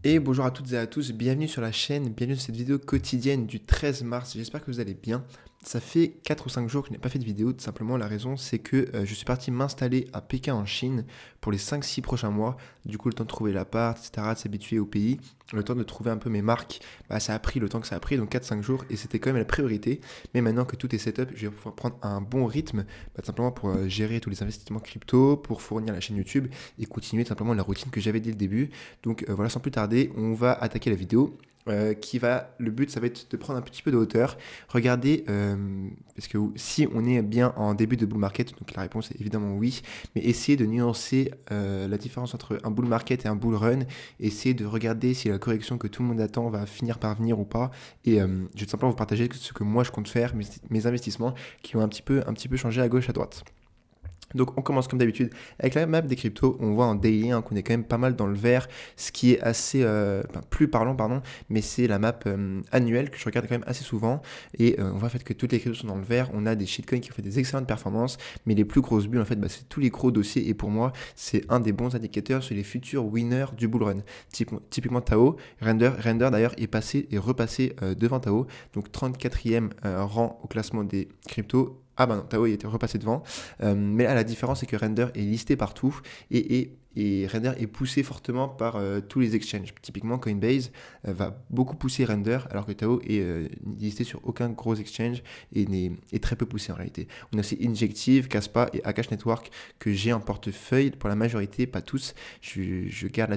Et bonjour à toutes et à tous, bienvenue sur la chaîne, bienvenue dans cette vidéo quotidienne du 13 mars, j'espère que vous allez bien. Ça fait 4 ou 5 jours que je n'ai pas fait de vidéo, tout simplement la raison c'est que je suis parti m'installer à Pékin en Chine pour les 5-6 prochains mois. Du coup le temps de trouver l'appart, etc., de s'habituer au pays, le temps de trouver un peu mes marques, ça a pris le temps que ça a pris, donc 4-5 jours et c'était quand même la priorité. Mais maintenant que tout est setup, je vais pouvoir prendre un bon rythme, tout simplement pour gérer tous les investissements crypto, pour fournir la chaîne YouTube et continuer tout simplement la routine que j'avais dès le début. Donc voilà, sans plus tarder, on va attaquer la vidéo. Le but ça va être de prendre un petit peu de hauteur, regarder, parce que si on est bien en début de bull market, donc la réponse est évidemment oui, mais essayer de nuancer la différence entre un bull market et un bull run, essayer de regarder si la correction que tout le monde attend va finir par venir ou pas, et je vais tout simplement vous partager ce que moi je compte faire, mes investissements qui ont un petit peu changé à gauche à droite. Donc on commence comme d'habitude avec la map des cryptos, on voit en daily qu'on est quand même pas mal dans le vert, ce qui est assez, plus parlant pardon, mais c'est la map annuelle que je regarde quand même assez souvent, et on voit en fait que toutes les cryptos sont dans le vert, on a des shitcoins qui ont fait des excellentes performances, mais les plus grosses bulles en fait c'est tous les gros dossiers, et pour moi c'est un des bons indicateurs sur les futurs winners du bull run. Typiquement Tao, Render d'ailleurs est repassé devant Tao, donc 34e rang au classement des cryptos. Ah bah non, Tao il était repassé devant. Mais là, la différence, c'est que Render est listé partout et Render est poussé fortement par tous les exchanges. Typiquement, Coinbase va beaucoup pousser Render, alors que Tao est listé sur aucun gros exchange et est très peu poussé en réalité. On a aussi Injective, Kaspa et Akash Network que j'ai en portefeuille pour la majorité, pas tous. Je garde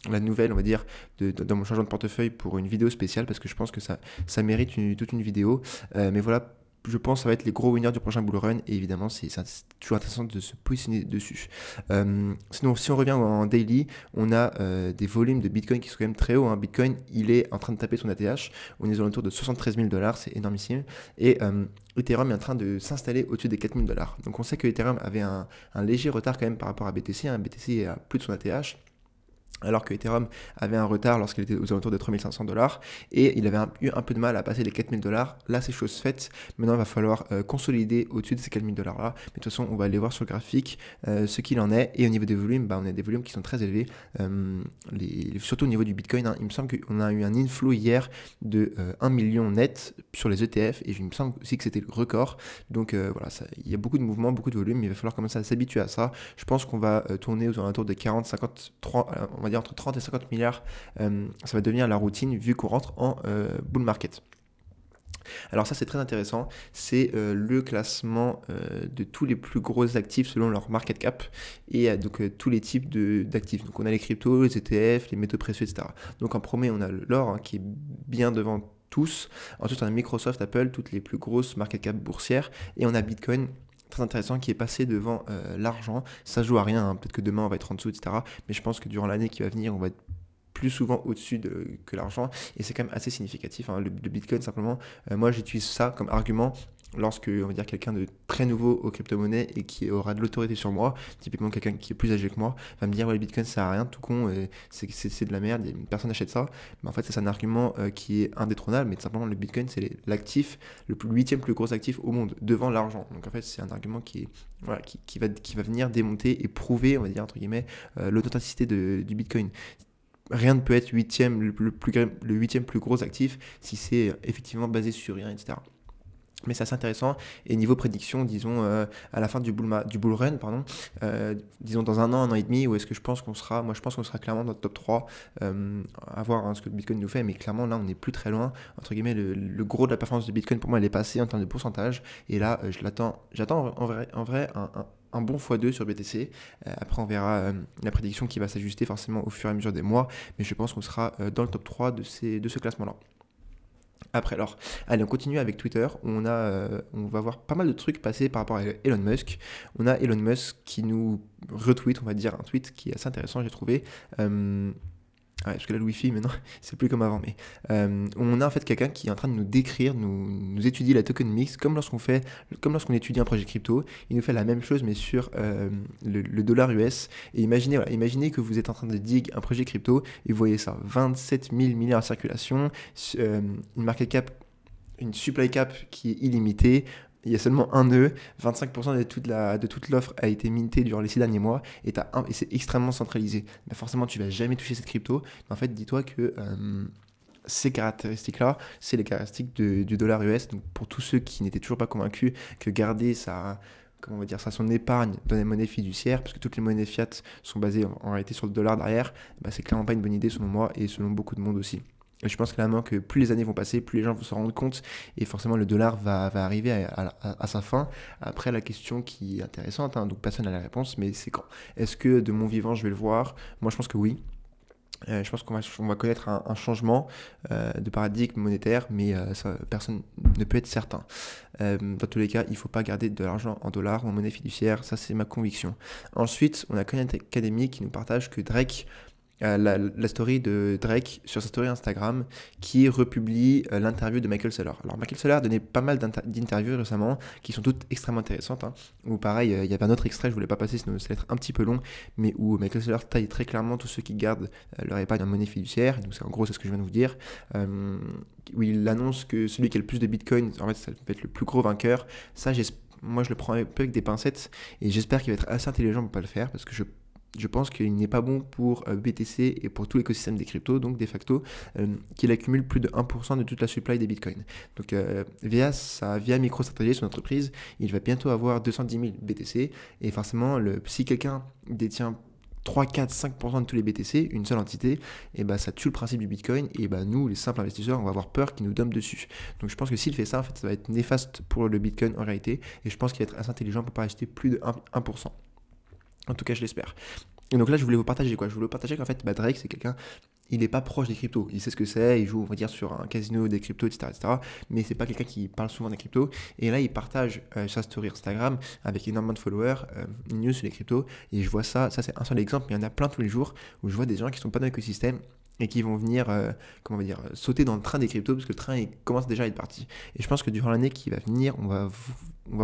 la nouvelle, on va dire, dans mon changement de portefeuille pour une vidéo spéciale parce que je pense que ça mérite toute une vidéo. Mais voilà. Je pense que ça va être les gros winners du prochain bull run et évidemment c'est toujours intéressant de se positionner dessus. Sinon si on revient en daily, on a des volumes de Bitcoin qui sont quand même très hauts. Bitcoin il est en train de taper son ATH, on est aux alentours de 73 000 $, c'est énormissime, et Ethereum est en train de s'installer au-dessus des 4 000 $. Donc on sait que Ethereum avait un léger retard quand même par rapport à BTC, BTC est à plus de son ATH. Alors que Ethereum avait un retard lorsqu'il était aux alentours de 3500 $, et il avait eu un peu de mal à passer les 4000 $. Là, c'est chose faite. Maintenant, il va falloir consolider au-dessus de ces 4000 $ là. Mais de toute façon, on va aller voir sur le graphique ce qu'il en est. Et au niveau des volumes, on a des volumes qui sont très élevés. Surtout au niveau du Bitcoin, il me semble qu'on a eu un inflow hier de 1 million net sur les ETF, et il me semble aussi que c'était le record. Donc voilà, il y a beaucoup de mouvements, beaucoup de volume. Il va falloir commencer à s'habituer à ça. Je pense qu'on va tourner aux alentours de 40, 53, on va dire entre 30 et 50 milliards, ça va devenir la routine vu qu'on rentre en bull market. Alors ça c'est très intéressant, c'est le classement de tous les plus gros actifs selon leur market cap, et donc tous les types d'actifs. Donc on a les cryptos, les ETF, les métaux précieux, etc. Donc en premier on a l'or qui est bien devant tous, ensuite on a Microsoft, Apple, toutes les plus grosses market cap boursières, et on a Bitcoin, très intéressant, qui est passé devant l'argent. Ça joue à rien, peut-être que demain on va être en dessous, etc. Mais je pense que durant l'année qui va venir, on va être plus souvent au-dessus que l'argent, et c'est quand même assez significatif. Le Bitcoin, simplement, moi j'utilise ça comme argument lorsque, on va dire, quelqu'un de très nouveau aux crypto-monnaies et qui aura de l'autorité sur moi, typiquement quelqu'un qui est plus âgé que moi, va me dire ouais, le Bitcoin ça sert à rien, tout con, c'est de la merde, personne n'achète ça. Mais en fait c'est un argument qui est indétrônable, mais tout simplement le Bitcoin c'est l'actif, le 8e plus gros actif au monde, devant l'argent. Donc en fait c'est un argument qui va venir démonter et prouver, on va dire entre guillemets, l'authenticité du Bitcoin. Rien ne peut être le 8e plus gros actif si c'est effectivement basé sur rien, etc. Mais c'est assez intéressant. Et niveau prédiction, disons à la fin du bull run, disons dans un an et demi, où est-ce que je pense qu'on sera? Moi je pense qu'on sera clairement dans le top 3, à voir ce que le Bitcoin nous fait, mais clairement là on n'est plus très loin, entre guillemets. Le gros de la performance de Bitcoin pour moi elle est passée en termes de pourcentage, et là j'attends en vrai un bon x2 sur BTC. Après on verra la prédiction qui va s'ajuster forcément au fur et à mesure des mois, mais je pense qu'on sera dans le top 3 de ce classement là. Après, alors, allez, on continue avec Twitter. On va voir pas mal de trucs passer par rapport à Elon Musk. On a Elon Musk qui nous retweet, on va dire, un tweet qui est assez intéressant, j'ai trouvé. Ouais, parce que là, le Wi-Fi, maintenant, c'est plus comme avant. Mais on a en fait quelqu'un qui est en train de nous décrire, nous étudier la tokenomics, comme lorsqu'on étudie un projet crypto. Il nous fait la même chose, mais sur le dollar US. Et imaginez que vous êtes en train de dig un projet crypto, et vous voyez ça, 27 000 milliards en circulation, une market cap, une supply cap qui est illimitée, il y a seulement un nœud, 25% de toute l'offre a été mintée durant les 6 derniers mois, et c'est extrêmement centralisé. Mais forcément, tu vas jamais toucher cette crypto. Mais en fait, dis-toi que ces caractéristiques-là, c'est les caractéristiques du dollar US. Donc pour tous ceux qui n'étaient toujours pas convaincus que garder comment on va dire ça, son épargne dans les monnaies fiduciaires, parce que toutes les monnaies fiat sont basées en réalité sur le dollar derrière, bah, c'est clairement pas une bonne idée selon moi et selon beaucoup de monde aussi. Et je pense clairement que plus les années vont passer, plus les gens vont se rendre compte et forcément le dollar va arriver à sa fin. Après, la question qui est intéressante, hein, donc personne n'a la réponse, mais c'est quand? Est-ce que de mon vivant je vais le voir? Moi je pense que oui. Je pense qu'on va connaître un changement de paradigme monétaire, mais personne ne peut être certain. Dans tous les cas, il ne faut pas garder de l'argent en dollars ou en monnaie fiduciaire, ça c'est ma conviction. Ensuite, on a Coin Academy qui nous partage que Drake, la story de Drake sur sa story Instagram qui republie l'interview de Michael Saylor. Alors Michael Saylor a donné pas mal d'interviews récemment qui sont toutes extrêmement intéressantes, hein. Ou pareil, il y avait un autre extrait, je voulais pas passer sinon ça allait être un petit peu long, mais où Michael Saylor taille très clairement tous ceux qui gardent leur épargne en monnaie fiduciaire. Donc en gros c'est ce que je viens de vous dire, où il annonce que celui qui a le plus de bitcoin, en fait ça va être le plus gros vainqueur. Ça moi je le prends un peu avec des pincettes et j'espère qu'il va être assez intelligent pour pas le faire, parce que je pense qu'il n'est pas bon pour BTC et pour tout l'écosystème des cryptos, donc de facto, qu'il accumule plus de 1% de toute la supply des bitcoins. Donc via MicroStrategy, son entreprise, il va bientôt avoir 210 000 BTC, et forcément, si quelqu'un détient 3, 4, 5% de tous les BTC, une seule entité, et bah ça tue le principe du Bitcoin, et bah nous, les simples investisseurs, on va avoir peur qu'il nous dompe dessus. Donc je pense que s'il fait ça, en fait, ça va être néfaste pour le Bitcoin en réalité, et je pense qu'il va être assez intelligent pour ne pas acheter plus de 1%. En tout cas, je l'espère. Et donc là, je voulais vous partager quoi? Je voulais vous partager qu'en fait, Drake, c'est quelqu'un, il n'est pas proche des cryptos. Il sait ce que c'est, il joue, on va dire, sur un casino des cryptos, etc. Mais c'est pas quelqu'un qui parle souvent des cryptos. Et là, il partage sa story Instagram avec énormément de followers, une news sur les cryptos. Et je vois ça c'est un seul exemple, mais il y en a plein tous les jours où je vois des gens qui sont pas dans l'écosystème et qui vont venir, sauter dans le train des cryptos, parce que le train, il commence déjà à être parti. Et je pense que durant l'année qui va venir, on va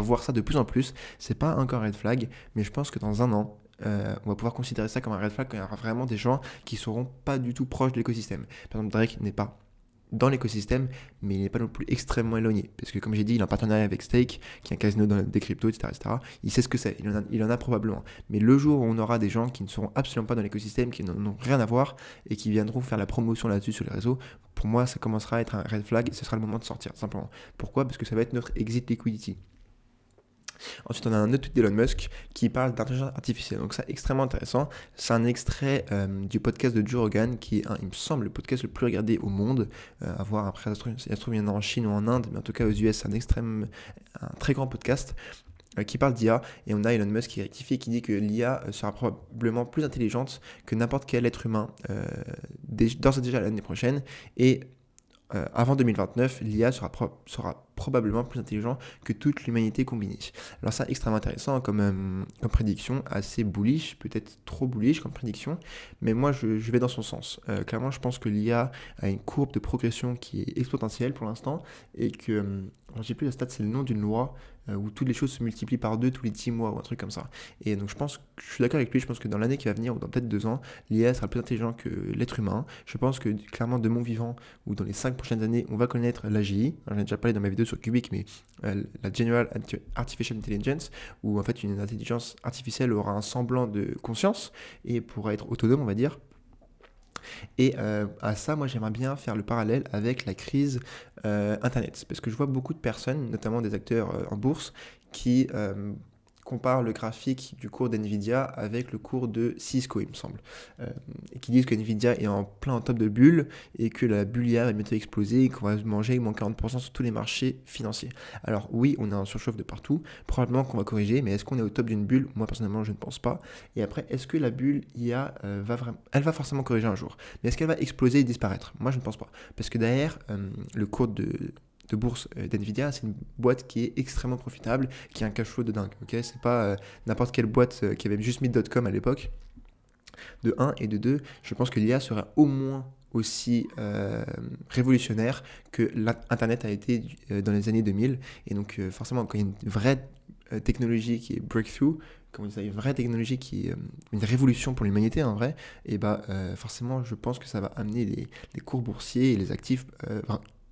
voir ça de plus en plus. C'est pas encore un red flag, mais je pense que dans un an, on va pouvoir considérer ça comme un red flag quand il y aura vraiment des gens qui seront pas du tout proches de l'écosystème. Par exemple, Drake n'est pas dans l'écosystème, mais il n'est pas non plus extrêmement éloigné, parce que comme j'ai dit, il est en partenariat avec Stake, qui est un casino des cryptos, etc. Il sait ce que c'est, il en a probablement. Mais le jour où on aura des gens qui ne seront absolument pas dans l'écosystème, qui n'ont rien à voir, et qui viendront faire la promotion là-dessus sur les réseaux, pour moi, ça commencera à être un red flag, et ce sera le moment de sortir, simplement. Pourquoi? Parce que ça va être notre exit liquidity. Ensuite, on a un autre tweet d'Elon Musk qui parle d'intelligence artificielle. Donc ça, extrêmement intéressant. C'est un extrait du podcast de Joe Rogan, qui est, il me semble, le podcast le plus regardé au monde. À voir après, ça se trouve, il y en a en Chine ou en Inde, mais en tout cas aux US, c'est un très grand podcast qui parle d'IA. Et on a Elon Musk qui rectifie, qui dit que l'IA sera probablement plus intelligente que n'importe quel être humain d'ores et déjà l'année prochaine. Et avant 2029, l'IA sera probablement plus intelligent que toute l'humanité combinée. Alors ça, extrêmement intéressant comme prédiction, assez bullish, peut-être trop bullish comme prédiction, mais moi je vais dans son sens. Clairement, je pense que l'IA a une courbe de progression qui est exponentielle pour l'instant, et que, je sais plus la stat, c'est le nom d'une loi où toutes les choses se multiplient par 2 tous les 10 mois ou un truc comme ça. Et donc je suis d'accord avec lui, je pense que dans l'année qui va venir, ou dans peut-être 2 ans, l'IA sera plus intelligent que l'être humain. Je pense que clairement, de mon vivant, ou dans les 5 prochaines années, on va connaître l'AGI. J'en ai déjà parlé dans ma vidéo sur Cubic, mais la General Artificial Intelligence, où en fait une intelligence artificielle aura un semblant de conscience et pourra être autonome, on va dire. Et à ça, moi j'aimerais bien faire le parallèle avec la crise Internet, parce que je vois beaucoup de personnes, notamment des acteurs en bourse, qui comparent le graphique du cours d'NVIDIA avec le cours de Cisco, il me semble, et qui disent que NVIDIA est en top de bulle, et que la bulle IA va bientôt exploser, et qu'on va manger moins 40% sur tous les marchés financiers. Alors oui, on a un surchauffe de partout, probablement qu'on va corriger, mais est-ce qu'on est au top d'une bulle? Moi personnellement, je ne pense pas. Et après, est-ce que la bulle IA elle va forcément corriger un jour, mais est-ce qu'elle va exploser et disparaître? Moi je ne pense pas, parce que derrière, le cours de bourse d'NVIDIA, c'est une boîte qui est extrêmement profitable, qui a un cash flow de dingue. Okay, c'est pas n'importe quelle boîte qui avait juste mis .com à l'époque. De 1 et de 2, je pense que l'IA sera au moins aussi révolutionnaire que l'Internet a été dans les années 2000. Et donc forcément, quand il y a une vraie technologie qui est breakthrough, comme on dit ça, une vraie technologie qui est une révolution pour l'humanité en vrai, et forcément je pense que ça va amener les cours boursiers et les actifs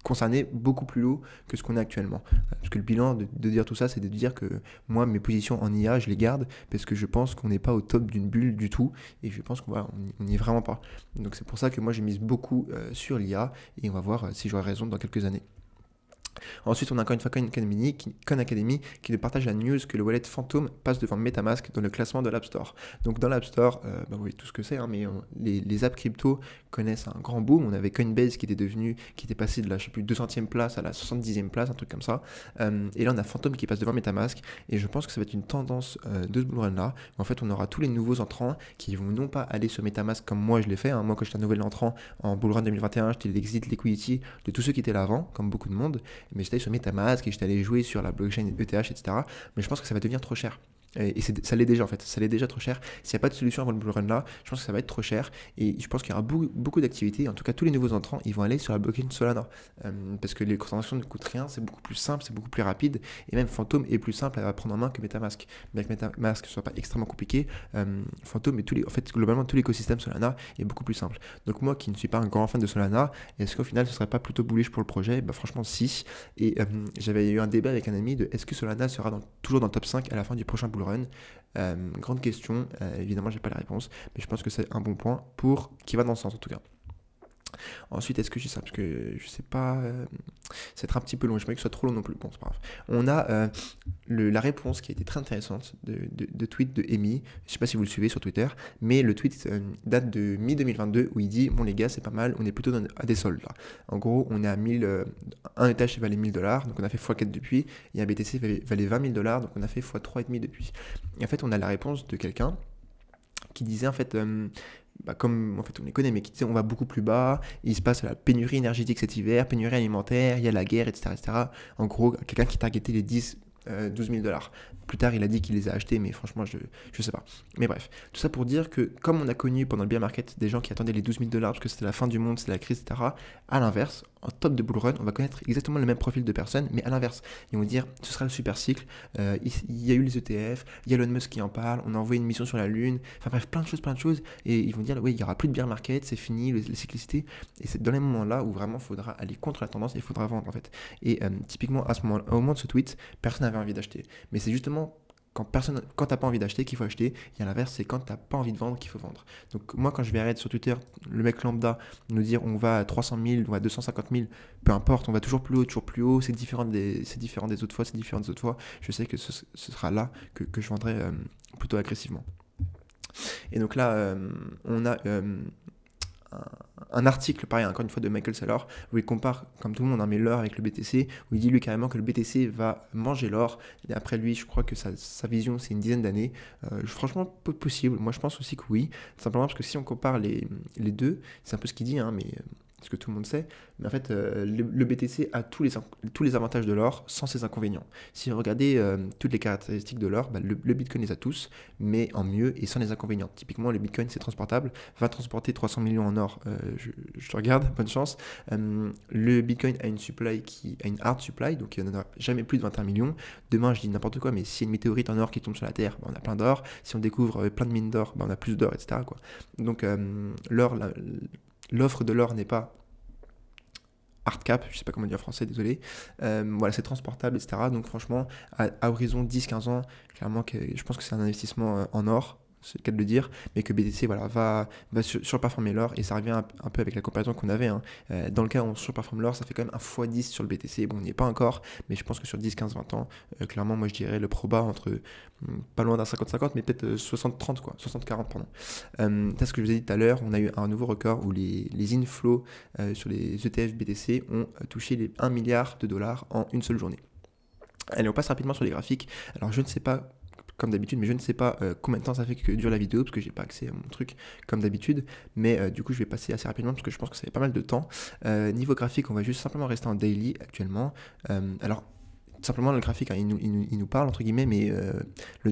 concerné beaucoup plus haut que ce qu'on est actuellement. Parce que le bilan de dire tout ça, c'est de dire que moi, mes positions en IA, je les garde parce que je pense qu'on n'est pas au top d'une bulle du tout et je pense qu'on n'y est vraiment pas. Donc c'est pour ça que moi, j'ai mise beaucoup sur l'IA et on va voir si j'aurai raison dans quelques années. Ensuite, on a encore une fois Khan Academy qui nous partage la news que le wallet Phantom passe devant MetaMask dans le classement de l'App Store. Donc dans l'App Store, vous voyez tout ce que c'est, hein, mais les apps crypto connaissent un grand boom. On avait Coinbase qui était passé de la, je sais plus, 200e place à la 70e place, un truc comme ça. Et là, on a Phantom qui passe devant MetaMask. Et je pense que ça va être une tendance de ce bull run là. En fait, on aura tous les nouveaux entrants qui vont non pas aller sur MetaMask comme moi je l'ai fait. Hein. Moi, quand j'étais un nouvel entrant en bull run 2021, j'étais l'exit liquidity de tous ceux qui étaient là avant, comme beaucoup de monde. Mais j'étais allé sur MetaMask et j'étais allé jouer sur la blockchain ETH, etc. Mais je pense que ça va devenir trop cher. Et ça l'est déjà en fait, ça l'est déjà trop cher. S'il n'y a pas de solution avant le bull run là, je pense que ça va être trop cher. Et je pense qu'il y aura beaucoup d'activités. En tout cas, tous les nouveaux entrants, ils vont aller sur la blockchain Solana. Parce que les transactions ne coûtent rien, c'est beaucoup plus simple, c'est beaucoup plus rapide. Et même Phantom est plus simple à prendre en main que MetaMask. Bien que MetaMask ne soit pas extrêmement compliqué, Phantom et globalement tout l'écosystème Solana est beaucoup plus simple. Donc moi qui ne suis pas un grand fan de Solana, est-ce qu'au final ce serait pas plutôt bullish pour le projet? Bah franchement si. Et j'avais eu un débat avec un ami de est-ce que Solana sera toujours dans le top 5 à la fin du prochain bull run. Grande question, évidemment j'ai pas la réponse, mais je pense que c'est un bon point qui va dans ce sens en tout cas. Ensuite, est-ce que j'ai ça? Parce que je sais pas, ça va être un petit peu long, je ne veux pas que ce soit trop long non plus. Bon, c'est pas grave. On a la réponse qui a été très intéressante de tweet de Amy. Je sais pas si vous le suivez sur Twitter, mais le tweet date de mi-2022 où il dit bon les gars, c'est pas mal, on est plutôt à des soldes là. En gros, on est à 1000, un étage valait 1000 $, donc on a fait x4 depuis, et un BTC valait 20 000 $, donc on a fait x3,5 depuis. Et en fait, on a la réponse de quelqu'un qui disait en fait. Comme en fait on les connaît, mais qui disait on va beaucoup plus bas, il se passe la pénurie énergétique cet hiver, pénurie alimentaire, il y a la guerre, etc. etc. En gros, quelqu'un qui targetait les 12 000 $. Plus tard, il a dit qu'il les a achetés, mais franchement, je sais pas. Mais bref, tout ça pour dire que comme on a connu pendant le bear market des gens qui attendaient les 12 000 $ parce que c'était la fin du monde, c'était la crise, etc. À l'inverse, en top de bull run, on va connaître exactement le même profil de personnes, mais à l'inverse. Ils vont dire, ce sera le super cycle, il y a eu les ETF, il y a Elon Musk qui en parle, on a envoyé une mission sur la Lune, enfin bref, plein de choses, et ils vont dire, oui, il n'y aura plus de bear market, c'est fini, les cyclicités, et c'est dans les moments-là où vraiment il faudra aller contre la tendance et il faudra vendre en fait. Et typiquement, au moment de ce tweet, personne n'avait envie d'acheter. Mais c'est justement quand t'as pas envie d'acheter qu'il faut acheter, et à l'inverse c'est quand t'as pas envie de vendre qu'il faut vendre. Donc moi quand je vais arrêter sur Twitter le mec lambda nous dire on va à 300 000, on va à 250 000, peu importe, on va toujours plus haut, c'est différent des autres fois, je sais que ce sera là que je vendrai plutôt agressivement. Et donc là on a un article, pareil, encore une fois, de Michael Saylor, où il compare, comme tout le monde, l'or avec le BTC, où il dit lui carrément que le BTC va manger l'or. Et après lui, je crois que sa vision, c'est une dizaine d'années. Franchement, peu possible. Moi, je pense aussi que oui. Simplement parce que si on compare les deux, c'est un peu ce qu'il dit, hein, mais ce que tout le monde sait, mais en fait, le BTC a tous les avantages de l'or sans ses inconvénients. Si vous regardez toutes les caractéristiques de l'or, le Bitcoin les a tous, mais en mieux et sans les inconvénients. Typiquement, le Bitcoin, c'est transportable, va transporter 300 millions en or, je te regarde, bonne chance. Le Bitcoin a une hard supply, donc il n'y en aura jamais plus de 21 millions. Demain, je dis n'importe quoi, mais si y a une météorite en or qui tombe sur la Terre, on a plein d'or. Si on découvre plein de mines d'or, on a plus d'or, etc. quoi. Donc, l'offre de l'or n'est pas hard cap, je sais pas comment dire en français, désolé. Voilà, c'est transportable, etc. Donc franchement, à horizon 10-15 ans, clairement, je pense que c'est un investissement en or, c'est le cas de le dire, mais que BTC voilà, va surperformer l'or, et ça revient un peu avec la comparaison qu'on avait. Hein. Dans le cas où on surperforme l'or, ça fait quand même un x10 sur le BTC. Bon, on n'y est pas encore, mais je pense que sur 10, 15, 20 ans, clairement, moi je dirais le proba entre pas loin d'un 50-50, mais peut-être 60-30, quoi, 60-40, pardon. C'est ce que je vous ai dit tout à l'heure, on a eu un nouveau record où les inflows sur les ETF BTC ont touché les 1 milliard de dollars en une seule journée. Allez, on passe rapidement sur les graphiques. Alors, je ne sais pas comme d'habitude, mais je ne sais pas combien de temps ça fait que dure la vidéo, parce que j'ai pas accès à mon truc comme d'habitude, mais du coup je vais passer assez rapidement, parce que je pense que ça fait pas mal de temps. Niveau graphique, on va juste simplement rester en daily actuellement. Alors, simplement le graphique, hein, il nous parle entre guillemets, mais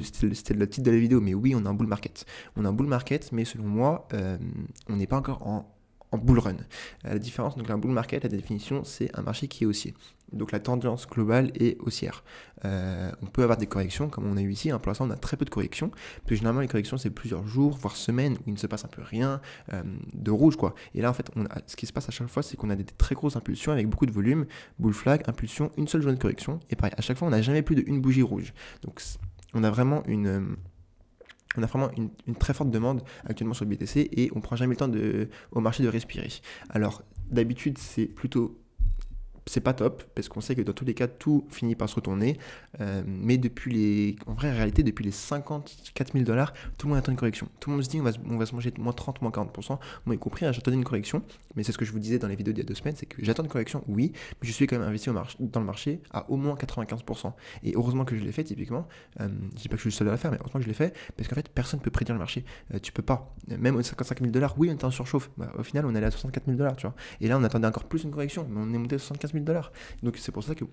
c'était le titre de la vidéo, mais oui, on a un bull market. On a un bull market, mais selon moi, on n'est pas encore en bull run. La différence, donc un bull market, la définition, c'est un marché qui est haussier. Donc la tendance globale est haussière. On peut avoir des corrections, comme on a eu ici. Pour l'instant, on a très peu de corrections. Puis généralement, les corrections, c'est plusieurs jours, voire semaines, où il ne se passe un peu rien de rouge, quoi. Et là, en fait, ce qui se passe à chaque fois, c'est qu'on a des très grosses impulsions avec beaucoup de volume. Bull flag, impulsion, une seule journée de correction. Et pareil, à chaque fois, on n'a jamais plus d'une bougie rouge. Donc on a vraiment une très forte demande actuellement sur le BTC et on prend jamais le temps au marché de respirer. Alors d'habitude c'est pas top, parce qu'on sait que dans tous les cas, tout finit par se retourner. Mais en réalité, depuis les 54 000 $, tout le monde attend une correction. Tout le monde se dit, on va se manger moins 30, moins 40%. Moi, y compris, j'attendais une correction. Mais c'est ce que je vous disais dans les vidéos d'il y a 2 semaines, c'est que j'attends une correction, oui, mais je suis quand même investi dans le marché à au moins 95%. Et heureusement que je l'ai fait, typiquement. Je dis pas que je suis le seul à le faire, mais heureusement que je l'ai fait, parce qu'en fait, personne ne peut prédire le marché. Tu peux pas. Même aux 55 000 $, oui, on était en surchauffe. Au final, on est allé à 64 000 $, tu vois. Et là, on attendait encore plus une correction, mais on est monté à 75 000 $. Donc c'est pour ça que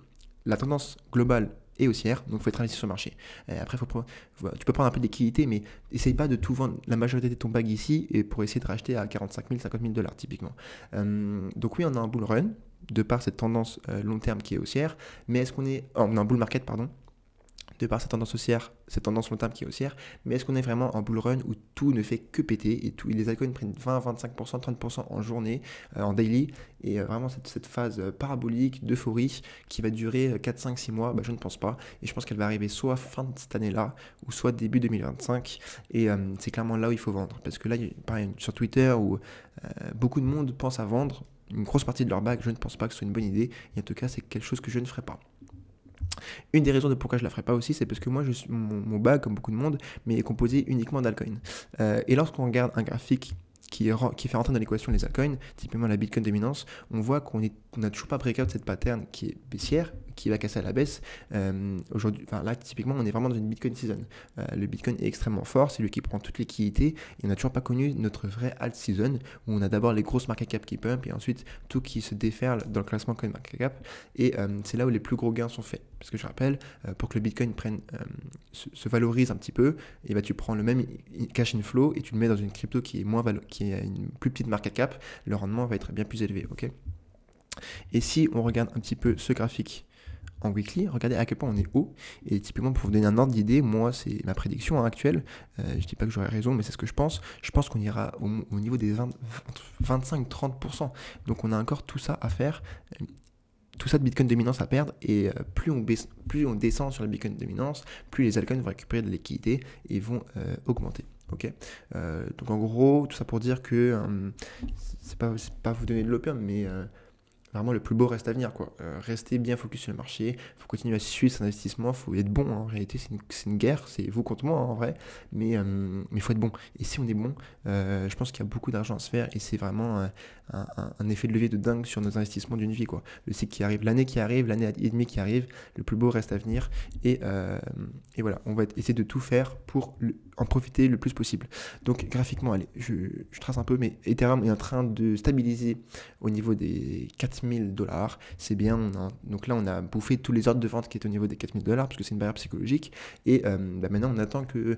la tendance globale est haussière, donc il faut être investi sur le marché. Après, tu peux prendre un peu de liquidité, mais essaye pas de tout vendre, la majorité de ton bag ici, et pour essayer de racheter à 45 000, 50 000 $ typiquement. Donc oui, on a un bull run, de par cette tendance long terme qui est haussière, mais on a un bull market, pardon, de par cette tendance long terme qui est haussière, mais est-ce qu'on est vraiment en bull run où tout ne fait que péter et les altcoins prennent 20, 25%, 30% en journée, en daily, et vraiment cette phase parabolique d'euphorie qui va durer 4, 5, 6 mois, je ne pense pas, et je pense qu'elle va arriver soit fin de cette année-là, ou soit début 2025, et c'est clairement là où il faut vendre, parce que là, pareil, sur Twitter, où beaucoup de monde pense à vendre une grosse partie de leur bag, je ne pense pas que ce soit une bonne idée, et en tout cas, c'est quelque chose que je ne ferai pas. Une des raisons de pourquoi je la ferai pas aussi, c'est parce que moi, mon bag, comme beaucoup de monde, mais est composé uniquement d'altcoins. Et lorsqu'on regarde un graphique qui fait rentrer dans l'équation les altcoins, typiquement la Bitcoin dominance, on voit qu'on n'a toujours pas breakout cette pattern qui est baissière, qui va casser à la baisse. Aujourd'hui, là, typiquement, on est vraiment dans une Bitcoin season. Le Bitcoin est extrêmement fort, c'est lui qui prend toute liquidité, et on n'a toujours pas connu notre vraie alt season, où on a d'abord les grosses market cap qui pump, et ensuite tout qui se déferle dans le classement coin market cap, et c'est là où les plus gros gains sont faits. Parce que je rappelle, pour que le Bitcoin se valorise un petit peu, et tu prends le même cash inflow et tu le mets dans une crypto qui a une plus petite market cap, le rendement va être bien plus élevé. Ok. Et si on regarde un petit peu ce graphique en weekly, regardez à quel point on est haut, et typiquement pour vous donner un ordre d'idée, moi c'est ma prédiction actuelle, je dis pas que j'aurai raison, mais c'est ce que je pense qu'on ira au niveau des 25-30%, donc on a encore tout ça à faire, tout ça de Bitcoin dominance à perdre, et plus on descend sur la Bitcoin dominance, plus les altcoins vont récupérer de la liquidité et vont augmenter. Ok. Donc en gros, tout ça pour dire que c'est pas vous donner de l'opium, mais vraiment le plus beau reste à venir, quoi. Restez bien focus sur le marché, il faut continuer à suivre cet investissement, il faut être bon, hein. En réalité c'est une guerre, c'est vous contre moi, hein, en vrai, mais il faut être bon, et si on est bon, je pense qu'il y a beaucoup d'argent à se faire, et c'est vraiment un effet de levier de dingue sur nos investissements d'une vie, quoi. Le cycle qui arrive, l'année et demie qui arrive, le plus beau reste à venir, et voilà, on va essayer de tout faire pour en profiter le plus possible. Donc graphiquement, allez, je trace un peu, mais Ethereum est en train de stabiliser au niveau des 4 000 $, c'est bien, donc là on a bouffé tous les ordres de vente qui étaient au niveau des 4 000 $, parce que c'est une barrière psychologique, et maintenant on attend que...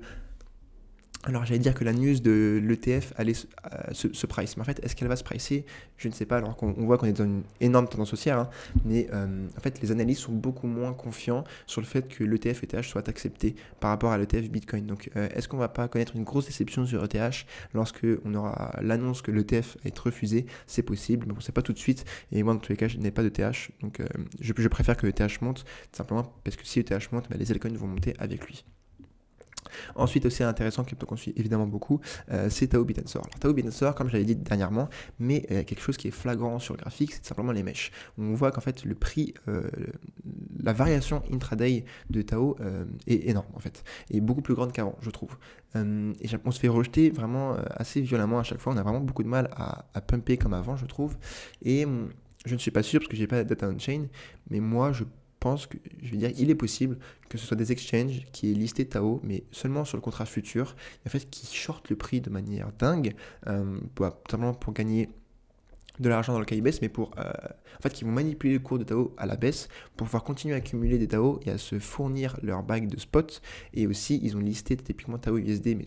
Alors j'allais dire que la news de l'ETF allait se price, mais en fait est-ce qu'elle va se pricer? Je ne sais pas, alors qu'on voit qu'on est dans une énorme tendance haussière, hein, mais en fait les analystes sont beaucoup moins confiants sur le fait que l'ETF ETH soit accepté par rapport à l'ETF Bitcoin. Donc est-ce qu'on va pas connaître une grosse déception sur ETH lorsque on aura l'annonce que l'ETF va être refusé? C'est possible, mais bon, c'est pas tout de suite, et moi dans tous les cas je n'ai pas d'ETH, donc je préfère que l'ETH monte, simplement parce que si l'ETH monte, les altcoins vont monter avec lui. Ensuite, aussi intéressant, qu'on suit évidemment beaucoup, c'est Tao Bitensor. Alors Tao Bitensor, comme je l'avais dit dernièrement, mais quelque chose qui est flagrant sur le graphique, c'est simplement les mèches. On voit qu'en fait le prix, la variation intraday de Tao est énorme en fait, et beaucoup plus grande qu'avant, je trouve. Et on se fait rejeter vraiment assez violemment à chaque fois, on a vraiment beaucoup de mal à pumper comme avant, je trouve. Et je ne suis pas sûr parce que j'ai pas de data on-chain, mais moi je pense que, je vais dire, il est possible que ce soit des exchanges qui aient listé Tao, mais seulement sur le contrat futur, et en fait qui shortent le prix de manière dingue, simplement pour gagner de l'argent dans le cas il baisse, mais en fait, qui vont manipuler le cours de Tao à la baisse pour pouvoir continuer à accumuler des Tao et à se fournir leur bague de spot. Et aussi, ils ont listé typiquement Tao USD mais,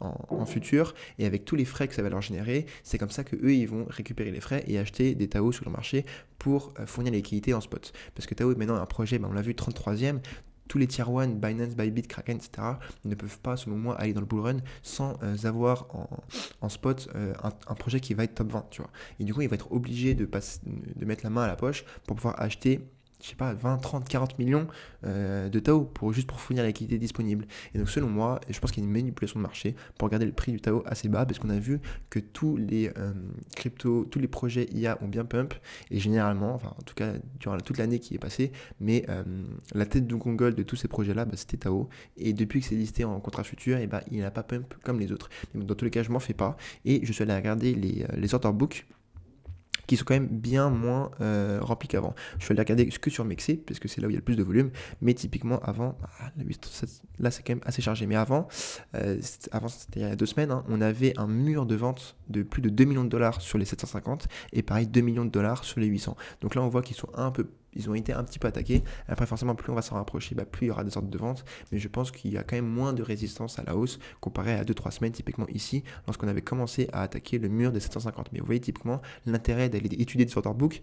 en futur, et avec tous les frais que ça va leur générer, c'est comme ça que eux ils vont récupérer les frais et acheter des Tao sur le marché pour fournir les liquidités en spot. Parce que Tao est maintenant un projet, on l'a vu, 33e. Tous les tier 1, Binance, Bybit, Kraken, etc. ne peuvent pas, selon moi, aller dans le bull run sans avoir en spot un projet qui va être top 20, tu vois. Et du coup, il va être obligé de mettre la main à la poche pour pouvoir acheter, je sais pas, 20, 30, 40 millions de Tao juste pour fournir la liquidité disponible. Et donc, selon moi, je pense qu'il y a une manipulation de marché pour garder le prix du Tao assez bas parce qu'on a vu que tous les cryptos, tous les projets IA ont bien pump et généralement, enfin, en tout cas, durant toute l'année qui est passée, mais la tête de Gold de tous ces projets-là, c'était Tao. Et depuis que c'est listé en contrat futur, et il n'a pas pump comme les autres. Mais dans tous les cas, je m'en fais pas. Et je suis allé regarder les order books qui sont quand même bien moins remplis qu'avant. Je vais aller regarder que sur Mexi, parce que c'est là où il y a le plus de volume, mais typiquement avant, là c'est quand même assez chargé, mais avant c'était il y a 2 semaines, on avait un mur de vente de plus de 2 millions de dollars sur les 750, et pareil 2 millions de dollars sur les 800. Donc là on voit ils ont été un petit peu attaqués. Après, forcément, plus on va s'en rapprocher, plus il y aura des ordres de vente. Mais je pense qu'il y a quand même moins de résistance à la hausse comparé à 2-3 semaines, typiquement ici, lorsqu'on avait commencé à attaquer le mur des 750. Mais vous voyez, typiquement, l'intérêt d'aller étudier des order book,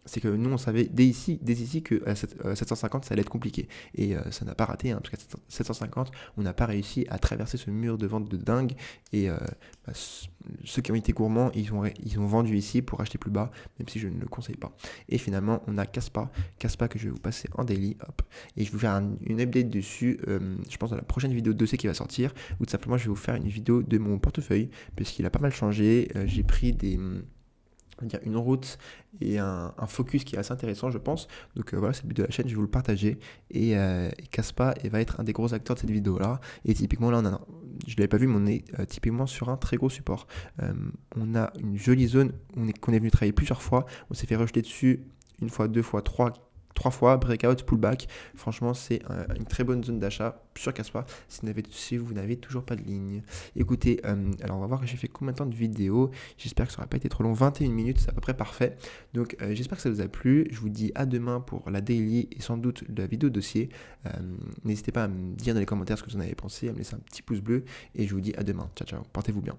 c'est que nous, on savait dès ici que 750, ça allait être compliqué. Et ça n'a pas raté, parce qu'à 750, on n'a pas réussi à traverser ce mur de vente de dingue. Et ceux qui ont été gourmands, ils ont vendu ici pour acheter plus bas, même si je ne le conseille pas. Et finalement, on a Kaspa que je vais vous passer en daily. Hop. Et je vais vous faire une update dessus, je pense, dans la prochaine vidéo de dossier qui va sortir, ou tout simplement, je vais vous faire une vidéo de mon portefeuille, puisqu'il a pas mal changé. J'ai pris une route et un focus qui est assez intéressant, je pense. Donc voilà, c'est le but de la chaîne, je vais vous le partager. Et Kaspa va être un des gros acteurs de cette vidéo là. Et typiquement là, je ne l'avais pas vu, mais on est typiquement sur un très gros support. On a une jolie zone qu'on est venu travailler plusieurs fois. On s'est fait rejeter dessus une fois, 2 fois, 3 fois, breakout, pullback. Franchement, c'est une très bonne zone d'achat sur Kaspa si vous n'avez toujours pas de ligne. Écoutez, alors on va voir que j'ai fait combien de temps de vidéo. J'espère que ça n'aura pas été trop long. 21 minutes, c'est à peu près parfait. Donc j'espère que ça vous a plu. Je vous dis à demain pour la daily et sans doute la vidéo dossier. N'hésitez pas à me dire dans les commentaires ce que vous en avez pensé, à me laisser un petit pouce bleu. Et je vous dis à demain. Ciao, ciao. Portez-vous bien.